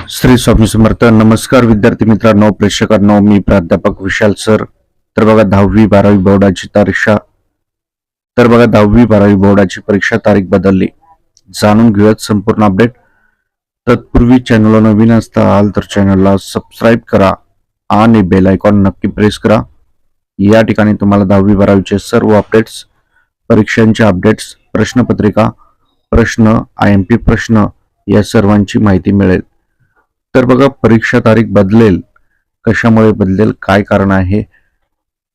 श्री स्वामी समर्थ. नमस्कार विद्यार्थी मित्रांनो, प्रेक्षकांनो, मी प्राध्यापक विशाल सर. तर बघा 10वी-12वी बोर्डाची परीक्षा तारीख बदलली. जाणून घेऊयात संपूर्ण अपडेट. तत्पूर्वी चॅनलला नवीन असताल तर चॅनलला सबस्क्राईब करा आणि बेल आयकॉन नक्की प्रेस करा. या ठिकाणी तुम्हाला 10वी-12वीचे सर्व अपडेट्स, परीक्षांचे अपडेट्स, प्रश्नपत्रिका, प्रश्न, IMP प्रश्न या सर्वांची माहिती मिळेल. तर बघा, परीक्षा तारीख बदलेल. कशामुळे बदलेल, काय कारण आहे,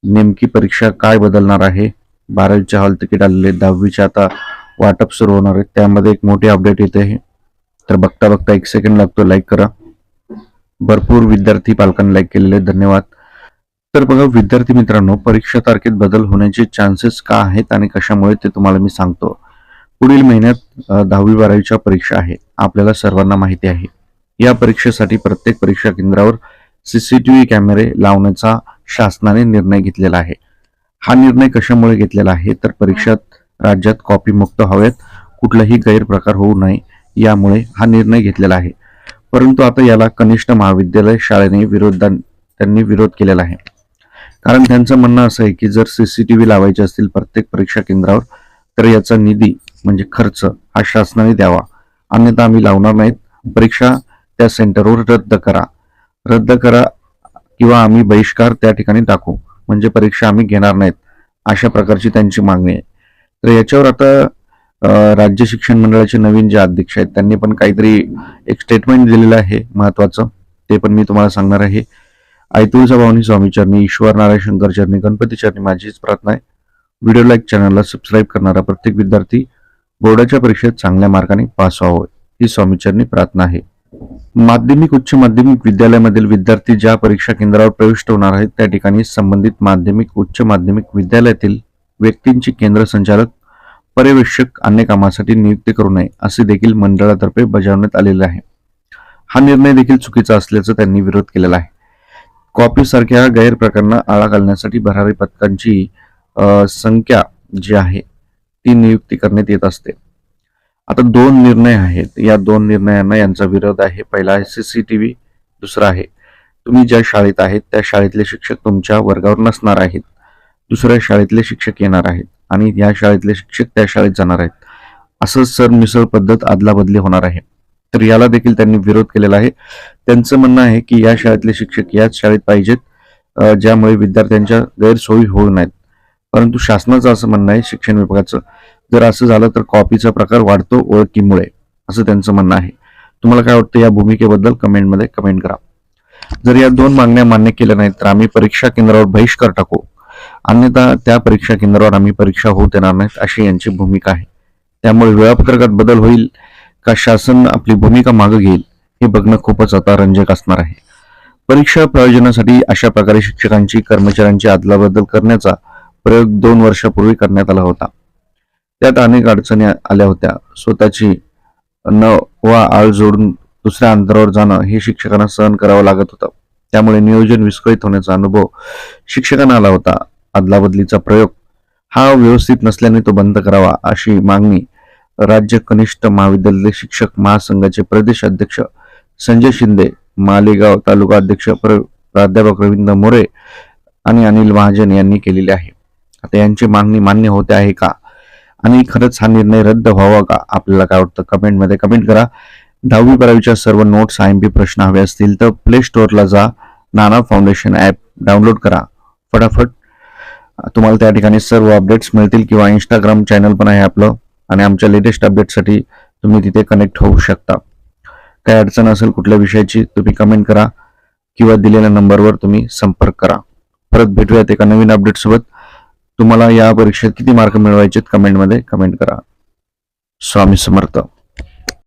नेमकी परीक्षा काय बदलणार आहे. 12वीचे हॉल तिकीट आलेले, 10वीचे आता वाटप सुरू होणार आहे, त्यामध्ये एक मोठी अपडेट येते आहे. तर बघता बघता 1 सेकंड लागतो, लाईक करा. भरपूर विद्यार्थी पालकांनी लाईक केलेले, धन्यवाद. तर बघा विद्यार्थी मित्रांनो, परीक्षा तारखेत बदल होण्याचे चान्सेस का आहेत आणि कशामुळे ते तुम्हाला मी सांगतो. पुढील महिन्यात 10वी-12वीच्या परीक्षा आहे, आपल्याला सर्वांना माहिती आहे. या परीक्षेसाठी प्रत्येक परीक्षा केंद्रावर CCTV कॅमेरे लावण्याचा शासनाने निर्णय घेतलेला आहे. हा निर्णय कशामुळे घेतलेला आहे तर परीक्षात राज्यात कॉपी मुक्त व्हावेत, कुठलाही गैरप्रकार होऊ नये, यामुळे हा निर्णय घेतलेला आहे. परंतु आता याला कनिष्ठ महाविद्यालय शाळेने त्यांनी विरोध केलेला आहे. कारण त्यांचं म्हणणं असं आहे की जर CCTV लावायचे असतील प्रत्येक परीक्षा केंद्रावर तर याचा निधी म्हणजे खर्च हा शासनाने द्यावा, अन्यथा आम्ही लावणार नाहीत. परीक्षा त्या सेंटरवर रद्द करा किंवा आम्ही बहिष्कार त्या ठिकाणी टाकू, म्हणजे परीक्षा आम्ही घेणार नाहीत, अशा प्रकारची त्यांची मागणी आहे. तर याच्यावर आता राज्य शिक्षण मंडळाचे नवीन जे अध्यक्ष आहेत त्यांनी पण काहीतरी एक स्टेटमेंट दिलेलं आहे महत्वाचं, ते पण मी तुम्हाला सांगणार आहे. ऐतुळजा भवानी स्वामी चरणी, ईश्वर नारायण शंकर चरणी, गणपती चरणी माझीच प्रार्थना आहे. व्हिडिओ लाईक, चॅनलला सबस्क्राईब करणारा प्रत्येक विद्यार्थी बोर्डाच्या परीक्षेत चांगल्या मार्काने पास व्हावं ही स्वामी चरणी प्रार्थना आहे. माध्यमिक, उच्च माध्यमिक विद्यालयामधील विद्यार्थी ज्या परीक्षा केंद्रावर प्रविष्ट होणार आहेत त्या ठिकाणी संबंधित माध्यमिक, उच्च माध्यमिक विद्यालयातील व्यक्तींची केंद्र संचालक, पर्यवेक्षक अन्य कामासाठी नियुक्ती करू नये असे देखील मंडळातर्फे बजावण्यात आलेले आहे. हा निर्णय देखील चुकीचा असल्याचं त्यांनी विरोध केलेला आहे. कॉपी सारख्या गैरप्रकारांना आळा घालण्यासाठी भरारी पथकांची संख्या जी आहे ती नियुक्ती करण्यात येत असते. आता 2 निर्णय आहेत, या 2 निर्णयांना यांचा विरोध आहे. पहिला आहे CCTV, दुसरा आहे तुम्ही ज्या शाळेत आहेत त्या शाळेतले शिक्षक तुमच्या वर्गावर नसणार आहेत, दुसऱ्या शाळेतले शिक्षक येणार आहेत आणि या शाळेतले शिक्षक त्या शाळेत जाणार आहेत, असं सरमिसळ पद्धत अदलाबदली होणार आहे. तर याला देखील त्यांनी विरोध केलेला आहे. त्यांचं म्हणणं आहे की या शाळेतले शिक्षक याच शाळेत पाहिजेत, ज्यामुळे विद्यार्थ्यांच्या गैरसोयी होऊ नयेत. परंतु शासनाचं असं म्हणणं आहे, शिक्षण विभागाचं, जर असं झालं तर कॉपीचा प्रकार वाढतो ओळखीमुळे, असं त्यांचं म्हणणं आहे. तुम्हाला काय वाटतं या भूमिकेबद्दल कमेंटमध्ये कमेंट करा. जर या 2 मागण्या मान्य केल्या नाहीत तर आम्ही परीक्षा केंद्रावर बहिष्कार टाकू, अन्यथा त्या परीक्षा केंद्रावर आम्ही परीक्षा होऊ देणार नाहीत, अशी यांची भूमिका आहे. त्यामुळे वेळापत्रकात बदल होईल का शासन आपली भूमिका मागे घेईल हे बघणं खूपच आता रंजक असणार आहे. परीक्षा प्रयोजनासाठी अशा प्रकारे शिक्षकांची, कर्मचाऱ्यांची अदलाबदल करण्याचा प्रयोग 2 वर्षापूर्वी करण्यात आला होता. त्यात अनेक अडचणी आल्या होत्या. स्वतःची वा आळ जोडून दुसऱ्या अंतरावर जाणं हे शिक्षकांना सहन करावं लागत होतं. त्यामुळे नियोजन विस्कळीत होण्याचा अनुभव शिक्षकांना आला होता. अदलाबदलीचा प्रयोग हा व्यवस्थित नसल्याने तो बंद करावा अशी मागणी राज्य कनिष्ठ महाविद्यालय शिक्षक महासंघाचे प्रदेश अध्यक्ष संजय शिंदे, मालेगाव तालुका अध्यक्ष प्राध्यापक रवींद्र मोरे आणि अनिल महाजन यांनी केलेली आहे. आता यांची मागणी मान्य होते आहे का आणि खरंच हा निर्णय रद्द व्हावा का, आपल्याला काय वाटतं कमेंटमध्ये कमेंट करा. 10वी-12वीच्या सर्व नोट्स, IMP प्रश्न हवे असतील तर प्ले स्टोअरला जा, नाना फाउंडेशन ॲप डाउनलोड करा फटाफट. तुम्हाला त्या ठिकाणी सर्व अपडेट्स मिळतील किंवा इंस्टाग्राम चॅनल पण आहे आपलं आणि आमच्या लेटेस्ट अपडेटसाठी तुम्ही तिथे कनेक्ट होऊ शकता. काय अडचण असेल कुठल्या विषयाची तुम्ही कमेंट करा किंवा दिलेल्या नंबरवर तुम्ही संपर्क करा. परत भेटूयात एका नवीन अपडेट सोबत. तुम्हाला या परीक्षेत किती मार्क मिळवायचे कमेंटमध्ये कमेंट करा. स्वामी समर्थ.